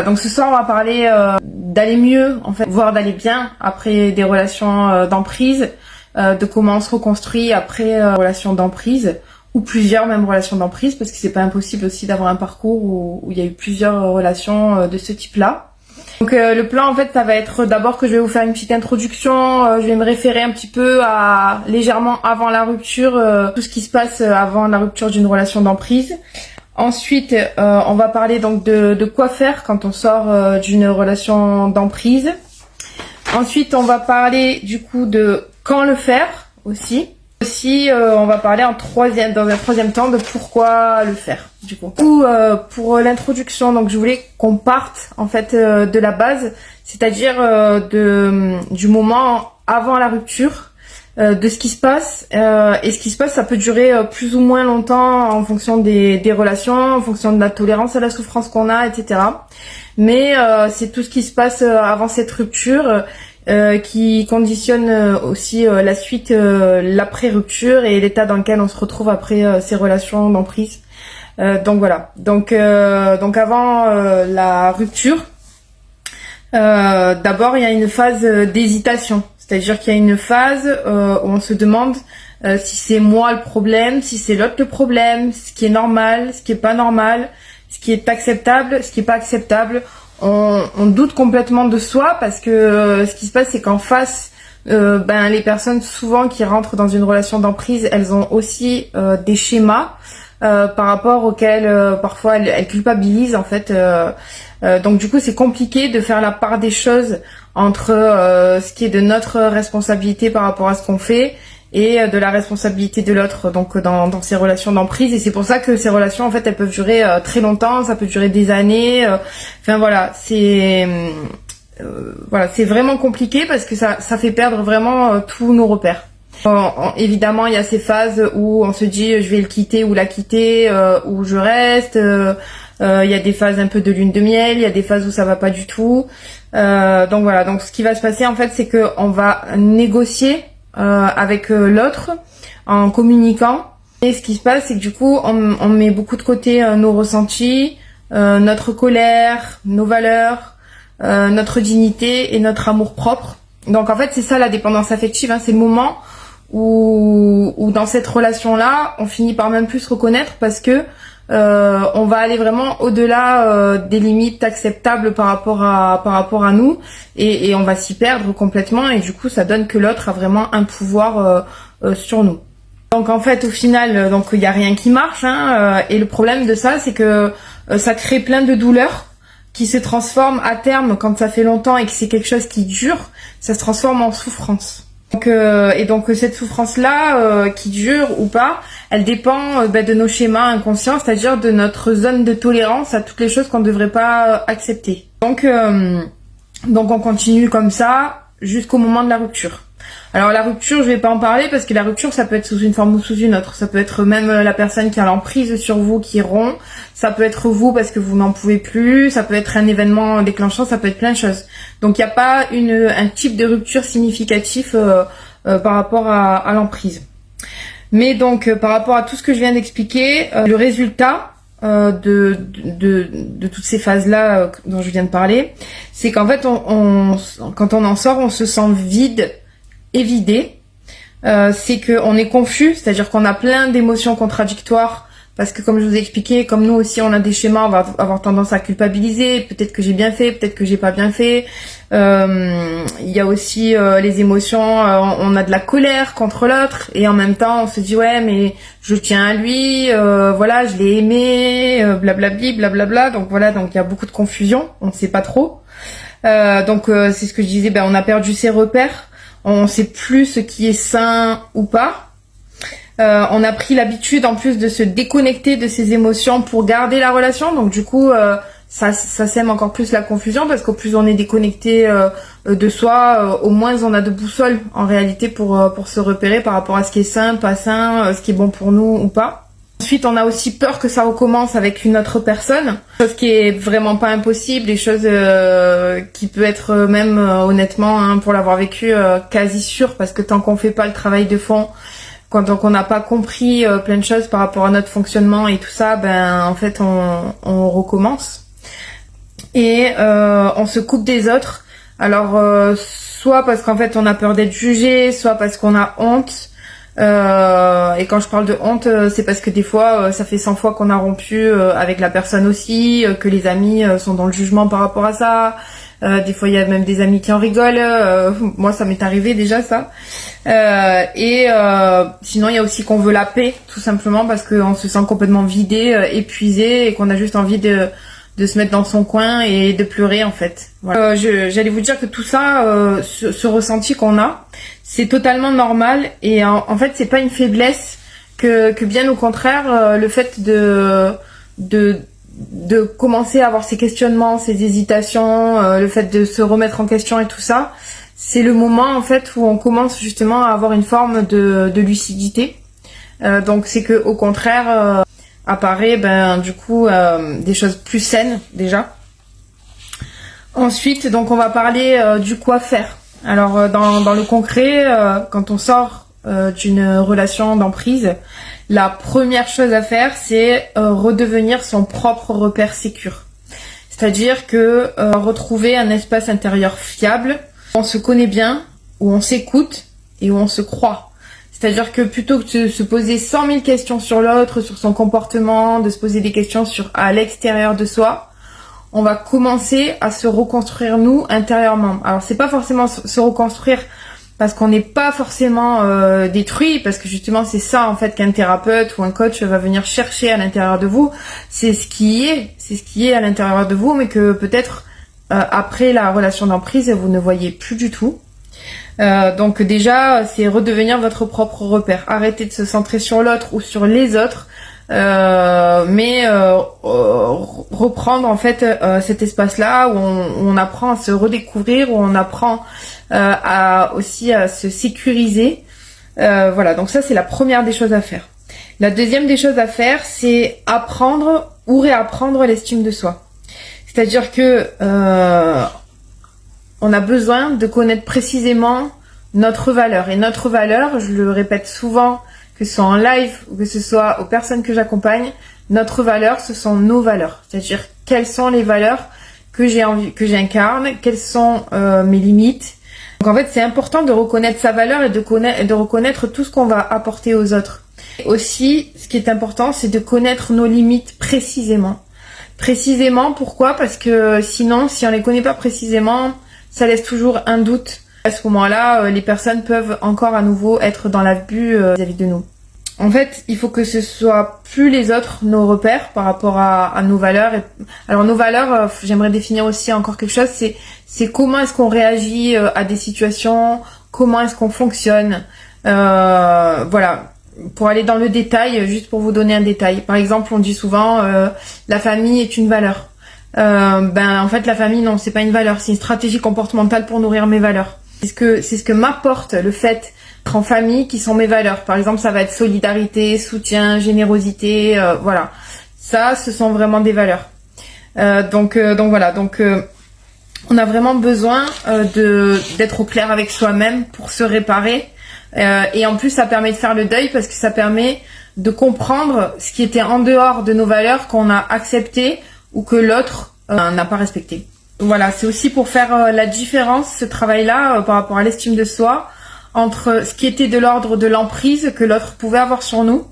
Donc ce soir on va parler d'aller mieux, en fait, voire d'aller bien après des relations d'emprise, de comment on se reconstruit après relations d'emprise, ou plusieurs même relations d'emprise, parce que c'est pas impossible aussi d'avoir un parcours où il y a eu plusieurs relations de ce type-là. Donc le plan en fait ça va être d'abord que je vais vous faire une petite introduction, je vais me référer un petit peu à légèrement avant la rupture, tout ce qui se passe avant la rupture d'une relation d'emprise. Ensuite on va parler donc de quoi faire quand on sort d'une relation d'emprise. Ensuite on va parler du coup de quand le faire aussi. On va parler dans un troisième temps de pourquoi le faire du coup. Pour l'introduction, donc je voulais qu'on parte en fait de la base, c'est-à-dire du moment avant la rupture, de ce qui se passe, et ce qui se passe ça peut durer plus ou moins longtemps en fonction des relations, en fonction de la tolérance à la souffrance qu'on a, etc. Mais c'est tout ce qui se passe avant cette rupture qui conditionne aussi la suite, l'après-rupture et l'état dans lequel on se retrouve après ces relations d'emprise. Donc voilà. Donc avant la rupture, d'abord il y a une phase d'hésitation. C'est-à-dire qu'il y a une phase où on se demande si c'est moi le problème, si c'est l'autre le problème, ce qui est normal, ce qui est pas normal, ce qui est acceptable, ce qui est pas acceptable. On doute complètement de soi parce que ce qui se passe c'est qu'en face, les personnes souvent qui rentrent dans une relation d'emprise, elles ont aussi des schémas par rapport auxquels parfois elles culpabilisent en fait. Donc du coup c'est compliqué de faire la part des choses entre ce qui est de notre responsabilité par rapport à ce qu'on fait et de la responsabilité de l'autre, donc dans ces relations d'emprise. Et c'est pour ça que ces relations en fait elles peuvent durer très longtemps, ça peut durer des années, enfin voilà, c'est vraiment compliqué parce que ça fait perdre vraiment tous nos repères. Évidemment il y a ces phases où on se dit je vais le quitter ou la quitter, où je reste, il y a des phases un peu de lune de miel, il y a des phases où ça va pas du tout, donc voilà. Donc ce qui va se passer en fait c'est que on va négocier avec l'autre en communiquant, et ce qui se passe c'est que du coup on met beaucoup de côté nos ressentis, notre colère, nos valeurs, notre dignité et notre amour propre. Donc en fait c'est ça la dépendance affective, c'est le moment où dans cette relation là on finit par même plus se reconnaître parce que on va aller vraiment au-delà des limites acceptables par rapport à nous, et on va s'y perdre complètement, et du coup ça donne que l'autre a vraiment un pouvoir sur nous. Donc en fait au final donc il y a rien qui marche, et le problème de ça c'est que ça crée plein de douleurs qui se transforment à terme, quand ça fait longtemps et que c'est quelque chose qui dure, ça se transforme en souffrance. Donc cette souffrance-là, qui dure ou pas, elle dépend de nos schémas inconscients, c'est-à-dire de notre zone de tolérance à toutes les choses qu'on ne devrait pas accepter. Donc on continue comme ça jusqu'au moment de la rupture. Alors la rupture, je vais pas en parler parce que la rupture, ça peut être sous une forme ou sous une autre. Ça peut être même la personne qui a l'emprise sur vous qui rompt. Ça peut être vous parce que vous n'en pouvez plus. Ça peut être un événement déclenchant. Ça peut être plein de choses. Donc il n'y a pas un type de rupture significatif par rapport à l'emprise. Mais donc par rapport à tout ce que je viens d'expliquer, le résultat de toutes ces phases-là dont je viens de parler, c'est qu'en fait quand on en sort, on se sent vide et vidé. C'est qu'on est confus, c'est-à-dire qu'on a plein d'émotions contradictoires, parce que comme je vous ai expliqué, comme nous aussi on a des schémas, on va avoir tendance à culpabiliser, peut-être que j'ai bien fait, peut-être que j'ai pas bien fait. Il y a aussi les émotions, on a de la colère contre l'autre, et en même temps on se dit ouais mais je tiens à lui, voilà, je l'ai aimé, blablabli, blablabla. Donc voilà, donc il y a beaucoup de confusion, on ne sait pas trop. Donc c'est ce que je disais, on a perdu ses repères. On sait plus ce qui est sain ou pas. On a pris l'habitude en plus de se déconnecter de ses émotions pour garder la relation. Donc du coup, ça sème encore plus la confusion, parce qu'au plus on est déconnecté de soi, au moins on a de boussole en réalité pour se repérer par rapport à ce qui est sain, pas sain, ce qui est bon pour nous ou pas. Ensuite, on a aussi peur que ça recommence avec une autre personne, chose qui est vraiment pas impossible, des choses qui peut être même honnêtement, pour l'avoir vécu, quasi sûr, parce que tant qu'on fait pas le travail de fond, quand on n'a pas compris plein de choses par rapport à notre fonctionnement et tout ça, en fait on recommence. et on se coupe des autres. Alors soit parce qu'en fait on a peur d'être jugé, soit parce qu'on a honte. Et quand je parle de honte, c'est parce que des fois ça fait 100 fois qu'on a rompu avec la personne aussi, que les amis sont dans le jugement par rapport à ça. Des fois il y a même des amis qui en rigolent. Moi ça m'est arrivé déjà ça. Sinon il y a aussi qu'on veut la paix, tout simplement parce qu'on se sent complètement vidé, épuisé, et qu'on a juste envie de se mettre dans son coin et de pleurer en fait. Voilà. J'allais vous dire que tout ça, ce ressenti qu'on a, c'est totalement normal, et en fait c'est pas une faiblesse, que bien au contraire, le fait de commencer à avoir ces questionnements, ces hésitations, le fait de se remettre en question et tout ça, c'est le moment en fait où on commence justement à avoir une forme de lucidité. Donc c'est que au contraire apparaît du coup des choses plus saines déjà. Ensuite donc on va parler du quoi faire. Alors dans le concret, quand on sort d'une relation d'emprise, la première chose à faire c'est redevenir son propre repère sécure. C'est-à-dire que retrouver un espace intérieur fiable, où on se connaît bien, où on s'écoute et où on se croit. C'est-à-dire que plutôt que de se poser 100 000 questions sur l'autre, sur son comportement, de se poser des questions à l'extérieur de soi, on va commencer à se reconstruire nous intérieurement. Alors c'est pas forcément se reconstruire parce qu'on n'est pas forcément détruit, parce que justement c'est ça en fait qu'un thérapeute ou un coach va venir chercher à l'intérieur de vous. C'est ce qui est à l'intérieur de vous, mais que peut-être après la relation d'emprise vous ne voyez plus du tout. Donc déjà c'est redevenir votre propre repère. Arrêtez de se centrer sur l'autre ou sur les autres. Mais reprendre en fait cet espace-là où on apprend à se redécouvrir, où on apprend aussi à se sécuriser. Voilà, donc ça c'est la première des choses à faire. La deuxième des choses à faire, c'est apprendre ou réapprendre l'estime de soi. C'est-à-dire que on a besoin de connaître précisément notre valeur. Et notre valeur, je le répète souvent, que ce soit en live ou que ce soit aux personnes que j'accompagne, notre valeur, ce sont nos valeurs. C'est-à-dire quelles sont les valeurs que j'incarne, quelles sont mes limites. Donc en fait, c'est important de reconnaître sa valeur et de reconnaître tout ce qu'on va apporter aux autres. Et aussi, ce qui est important, c'est de connaître nos limites précisément. Précisément, pourquoi ? Parce que sinon, si on les connaît pas précisément, ça laisse toujours un doute. À ce moment-là, les personnes peuvent encore à nouveau être dans l'abus vis-à-vis de nous. En fait, il faut que ce soit plus les autres, nos repères par rapport à nos valeurs. Alors nos valeurs, j'aimerais définir aussi encore quelque chose, c'est comment est-ce qu'on réagit à des situations, comment est-ce qu'on fonctionne. Voilà, pour aller dans le détail, juste pour vous donner un détail. Par exemple, on dit souvent la famille est une valeur. En fait, la famille, non, c'est pas une valeur, c'est une stratégie comportementale pour nourrir mes valeurs. C'est ce que m'apporte le fait d'être en famille qui sont mes valeurs. Par exemple, ça va être solidarité, soutien, générosité, voilà. Ça, ce sont vraiment des valeurs. Donc voilà. Donc, on a vraiment besoin d'être au clair avec soi-même pour se réparer. Et en plus, ça permet de faire le deuil parce que ça permet de comprendre ce qui était en dehors de nos valeurs qu'on a accepté ou que l'autre n'a pas respecté. Voilà, c'est aussi pour faire la différence, ce travail-là, par rapport à l'estime de soi, entre ce qui était de l'ordre de l'emprise que l'autre pouvait avoir sur nous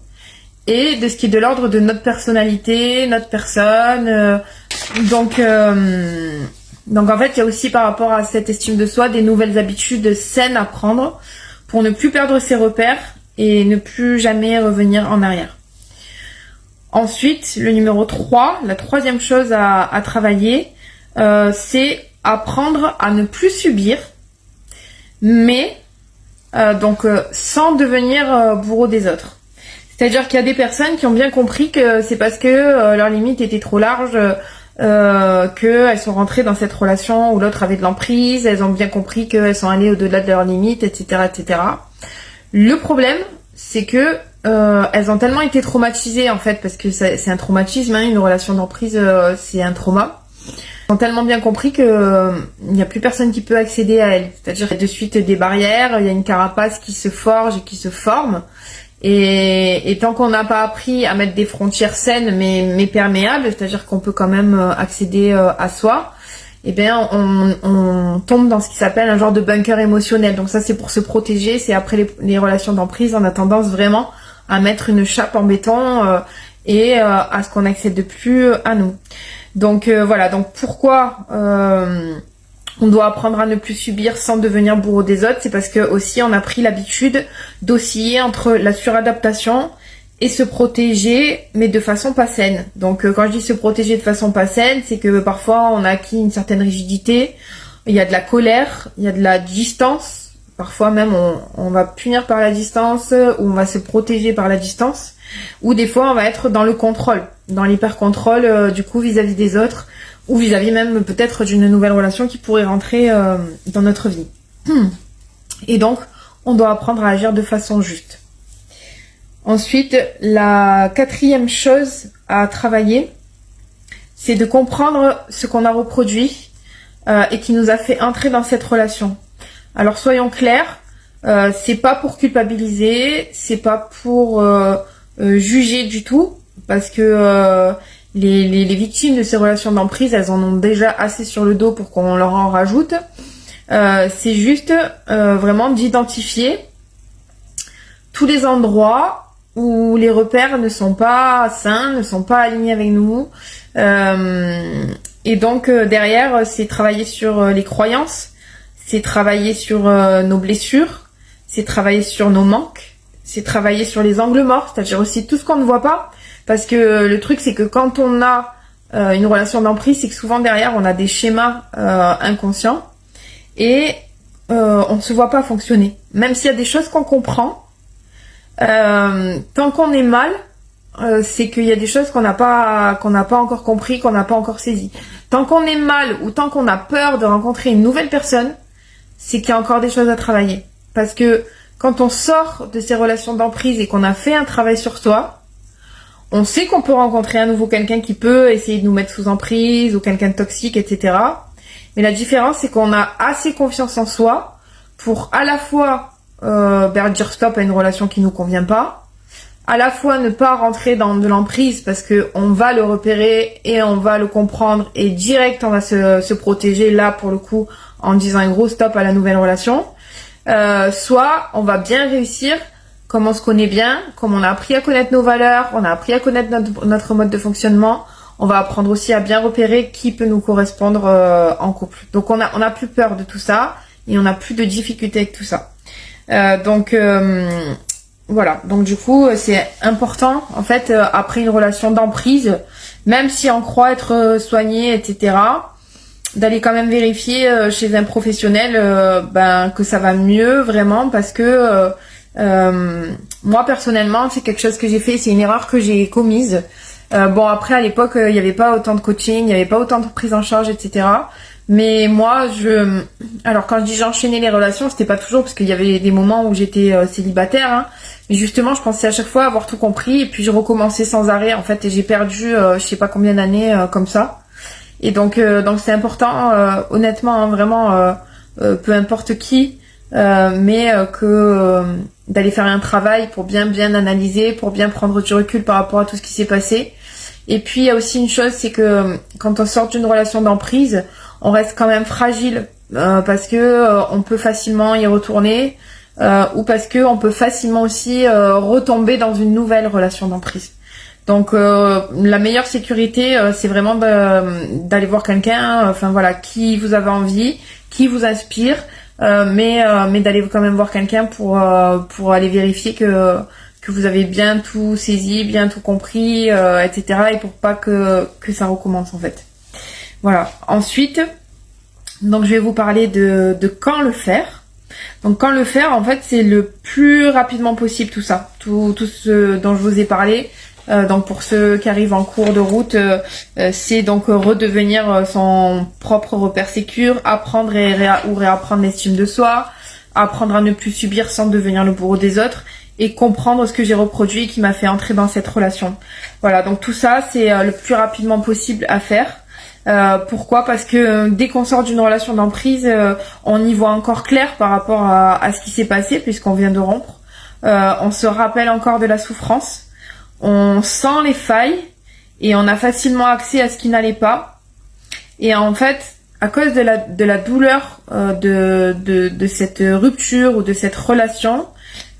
et de ce qui est de l'ordre de notre personnalité, notre personne. Donc en fait, il y a aussi par rapport à cette estime de soi des nouvelles habitudes saines à prendre pour ne plus perdre ses repères et ne plus jamais revenir en arrière. Ensuite, le numéro 3, la troisième chose à travailler, c'est apprendre à ne plus subir, mais sans devenir bourreau des autres. C'est-à-dire qu'il y a des personnes qui ont bien compris que c'est parce que leur limite était trop large qu'elles sont rentrées dans cette relation où l'autre avait de l'emprise, elles ont bien compris qu'elles sont allées au-delà de leurs limites, etc., etc. Le problème, c'est que elles ont tellement été traumatisées en fait, parce que c'est un traumatisme, hein, une relation d'emprise, c'est un trauma. Elles ont tellement bien compris que il n'y a plus personne qui peut accéder à elles. C'est-à-dire qu'il y a de suite des barrières, il y a une carapace qui se forge et qui se forme. Et tant qu'on n'a pas appris à mettre des frontières saines mais perméables, c'est-à-dire qu'on peut quand même accéder à soi, eh bien on tombe dans ce qui s'appelle un genre de bunker émotionnel. Donc ça c'est pour se protéger, c'est après les relations d'emprise, on a tendance vraiment à mettre une chape en béton et à ce qu'on n'accède plus à nous. Donc voilà, donc pourquoi on doit apprendre à ne plus subir sans devenir bourreau des autres, c'est parce que aussi on a pris l'habitude d'osciller entre la suradaptation et se protéger, mais de façon pas saine. Donc quand je dis se protéger de façon pas saine, c'est que parfois on a acquis une certaine rigidité, il y a de la colère, il y a de la distance, parfois même on va punir par la distance, ou on va se protéger par la distance, ou des fois on va être dans le contrôle, dans l'hyper-contrôle du coup vis-à-vis des autres, ou vis-à-vis même peut-être d'une nouvelle relation qui pourrait rentrer dans notre vie. Et donc, on doit apprendre à agir de façon juste. Ensuite, la 4e chose à travailler, c'est de comprendre ce qu'on a reproduit et qui nous a fait entrer dans cette relation. Alors, soyons clairs, c'est pas pour culpabiliser, c'est pas pour juger du tout, parce que les victimes de ces relations d'emprise, elles en ont déjà assez sur le dos pour qu'on leur en rajoute. C'est juste vraiment d'identifier tous les endroits où les repères ne sont pas sains, ne sont pas alignés avec nous. Et donc derrière, c'est travailler sur les croyances, c'est travailler sur nos blessures, c'est travailler sur nos manques, c'est travailler sur les angles morts, c'est-à-dire aussi tout ce qu'on ne voit pas. Parce que le truc, c'est que quand on a une relation d'emprise, c'est que souvent derrière, on a des schémas inconscients et on ne se voit pas fonctionner. Même s'il y a des choses qu'on comprend, tant qu'on est mal, c'est qu'il y a des choses qu'on n'a pas encore compris, qu'on n'a pas encore saisi. Tant qu'on est mal ou tant qu'on a peur de rencontrer une nouvelle personne, c'est qu'il y a encore des choses à travailler. Parce que quand on sort de ces relations d'emprise et qu'on a fait un travail sur soi, on sait qu'on peut rencontrer à nouveau quelqu'un qui peut essayer de nous mettre sous emprise ou quelqu'un de toxique, etc. Mais la différence, c'est qu'on a assez confiance en soi pour à la fois dire stop à une relation qui nous convient pas, à la fois ne pas rentrer dans de l'emprise parce que on va le repérer et on va le comprendre et direct on va se protéger là pour le coup en disant un gros stop à la nouvelle relation. Soit on va bien réussir comme on se connaît bien, comme on a appris à connaître nos valeurs, on a appris à connaître notre mode de fonctionnement, on va apprendre aussi à bien repérer qui peut nous correspondre en couple. Donc on a plus peur de tout ça et on n'a plus de difficultés avec tout ça. Voilà, donc du coup c'est important en fait après une relation d'emprise, même si on croit être soigné, etc., d'aller quand même vérifier chez un professionnel que ça va mieux vraiment parce que moi personnellement c'est quelque chose que j'ai fait, c'est une erreur que j'ai commise. Bon après à l'époque il n'y avait pas autant de coaching, il n'y avait pas autant de prise en charge, etc. Mais moi alors quand je dis j'enchaînais les relations, c'était pas toujours parce qu'il y avait des moments où j'étais célibataire, hein. Mais justement je pensais à chaque fois avoir tout compris et puis je recommençais sans arrêt en fait et j'ai perdu je sais pas combien d'années comme ça. Et donc c'est important honnêtement hein, vraiment peu importe qui mais d'aller faire un travail pour bien analyser, pour bien prendre du recul par rapport à tout ce qui s'est passé. Et puis il y a aussi une chose, c'est que quand on sort d'une relation d'emprise, on reste quand même fragile parce que on peut facilement y retourner ou parce que on peut facilement aussi retomber dans une nouvelle relation d'emprise. Donc la meilleure sécurité, c'est vraiment d'aller voir quelqu'un, qui vous avez envie, qui vous inspire. Mais d'aller quand même voir quelqu'un pour aller vérifier que vous avez bien tout saisi, bien tout compris, etc. et pour pas que ça recommence en fait. Voilà. Ensuite, donc je vais vous parler de quand le faire. Donc quand le faire, en fait, c'est le plus rapidement possible tout ça, tout ce dont je vous ai parlé. Donc pour ceux qui arrivent en cours de route, c'est donc redevenir son propre repère sécure, apprendre ou réapprendre l'estime de soi, apprendre à ne plus subir sans devenir le bourreau des autres et comprendre ce que j'ai reproduit et qui m'a fait entrer dans cette relation. Voilà, donc tout ça c'est le plus rapidement possible à faire. Pourquoi ? Parce que dès qu'on sort d'une relation d'emprise, on y voit encore clair par rapport à ce qui s'est passé puisqu'on vient de rompre. on se rappelle encore de la souffrance, on sent les failles et on a facilement accès à ce qui n'allait pas. Et en fait, à cause de la douleur de cette rupture ou de cette relation,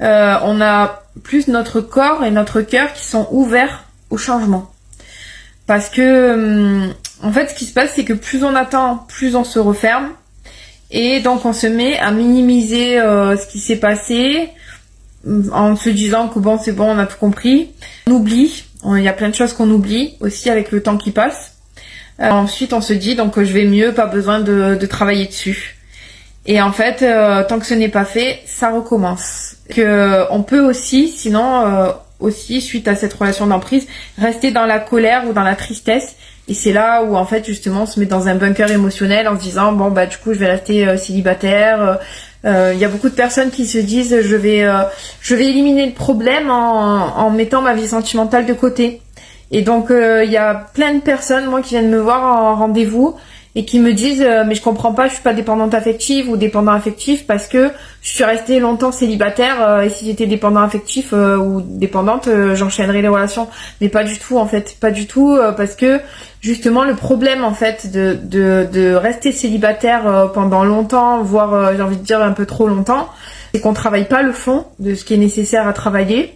on a plus notre corps et notre cœur qui sont ouverts au changement. Parce que, en fait, ce qui se passe, c'est que plus on attend, plus on se referme. Et donc, on se met à minimiser ce qui s'est passé en se disant que bon, c'est bon, on a tout compris. On oublie. Il y a plein de choses qu'on oublie aussi avec le temps qui passe. Ensuite, on se dit donc je vais mieux, pas besoin de travailler dessus. Et en fait, tant que ce n'est pas fait, ça recommence. On peut aussi, sinon, aussi suite à cette relation d'emprise, rester dans la colère ou dans la tristesse. Et c'est là où en fait justement on se met dans un bunker émotionnel en se disant bon bah du coup je vais rester célibataire. Il y a beaucoup de personnes qui se disent je vais éliminer le problème en mettant ma vie sentimentale de côté. Et donc il y a plein de personnes moi qui viennent me voir en rendez-vous et qui me disent mais je comprends pas, je suis pas dépendante affective ou dépendant affectif parce que je suis restée longtemps célibataire et si j'étais dépendant affectif ou dépendante j'enchaînerais les relations. Mais pas du tout en fait, pas du tout parce que justement le problème en fait de rester célibataire pendant longtemps, voire j'ai envie de dire un peu trop longtemps, c'est qu'on travaille pas le fond de ce qui est nécessaire à travailler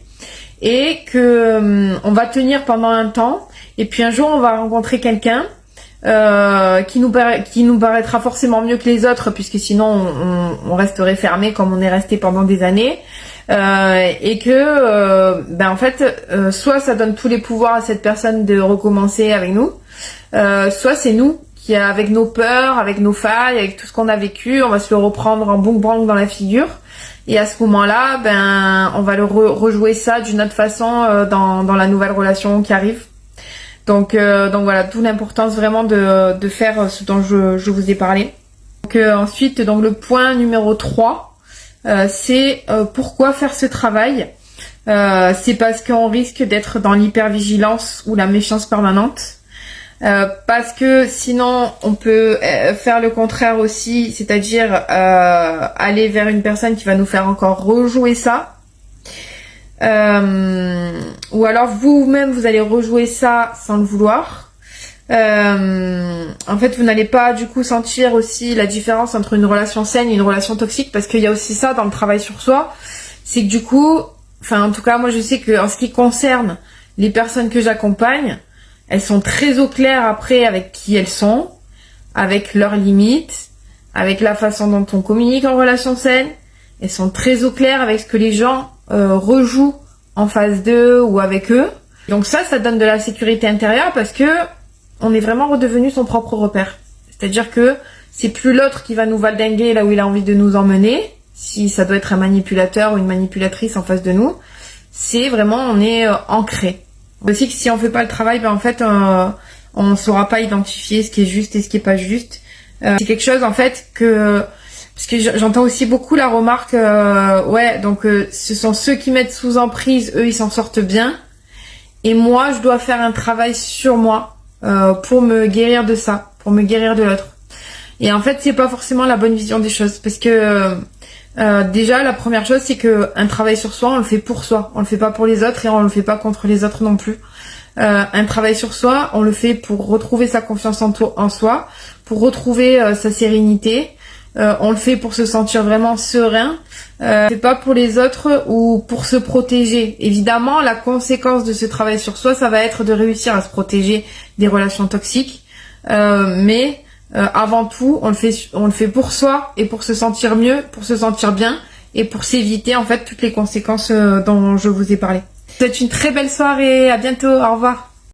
et que on va tenir pendant un temps et puis un jour on va rencontrer quelqu'un qui nous paraîtra forcément mieux que les autres puisque sinon on resterait fermé comme on est resté pendant des années et que en fait soit ça donne tous les pouvoirs à cette personne de recommencer avec nous, soit c'est nous qui avec nos peurs, avec nos failles, avec tout ce qu'on a vécu, on va se le reprendre en boomerang dans la figure et à ce moment-là on va le rejouer ça d'une autre façon dans la nouvelle relation qui arrive. Donc voilà, d'où l'importance vraiment de faire ce dont je vous ai parlé. Donc ensuite, donc le point numéro 3, c'est pourquoi faire ce travail. C'est parce qu'on risque d'être dans l'hypervigilance ou la méfiance permanente. Parce que sinon, on peut faire le contraire aussi, c'est-à-dire aller vers une personne qui va nous faire encore rejouer ça. Ou alors vous-même vous allez rejouer ça sans le vouloir. En fait vous n'allez pas du coup sentir aussi la différence entre une relation saine et une relation toxique parce qu'il y a aussi ça dans le travail sur soi, c'est que du coup, enfin en tout cas moi je sais que en ce qui concerne les personnes que j'accompagne, elles sont très au clair après avec qui elles sont, avec leurs limites, avec la façon dont on communique en relation saine. Elles sont très au clair avec ce que les gens rejouent en face d'eux ou avec eux. Donc ça donne de la sécurité intérieure parce que on est vraiment redevenu son propre repère. C'est-à-dire que c'est plus l'autre qui va nous valdinguer là où il a envie de nous emmener, si ça doit être un manipulateur ou une manipulatrice en face de nous. C'est vraiment, on est ancré. Aussi que si on fait pas le travail, en fait, on saura pas identifier ce qui est juste et ce qui est pas juste. C'est quelque chose en fait que... Parce que j'entends aussi beaucoup la remarque, ce sont ceux qui mettent sous emprise, eux ils s'en sortent bien. Et moi je dois faire un travail sur moi pour me guérir de ça, pour me guérir de l'autre. Et en fait c'est pas forcément la bonne vision des choses. Parce que déjà la première chose c'est que un travail sur soi on le fait pour soi. On le fait pas pour les autres et on le fait pas contre les autres non plus. Un travail sur soi on le fait pour retrouver sa confiance en soi, pour retrouver sa sérénité. On le fait pour se sentir vraiment serein, c'est pas pour les autres ou pour se protéger. Évidemment, la conséquence de ce travail sur soi, ça va être de réussir à se protéger des relations toxiques. Mais avant tout, on le fait pour soi et pour se sentir mieux, pour se sentir bien et pour s'éviter en fait toutes les conséquences dont je vous ai parlé. C'est une très belle soirée, à bientôt, au revoir.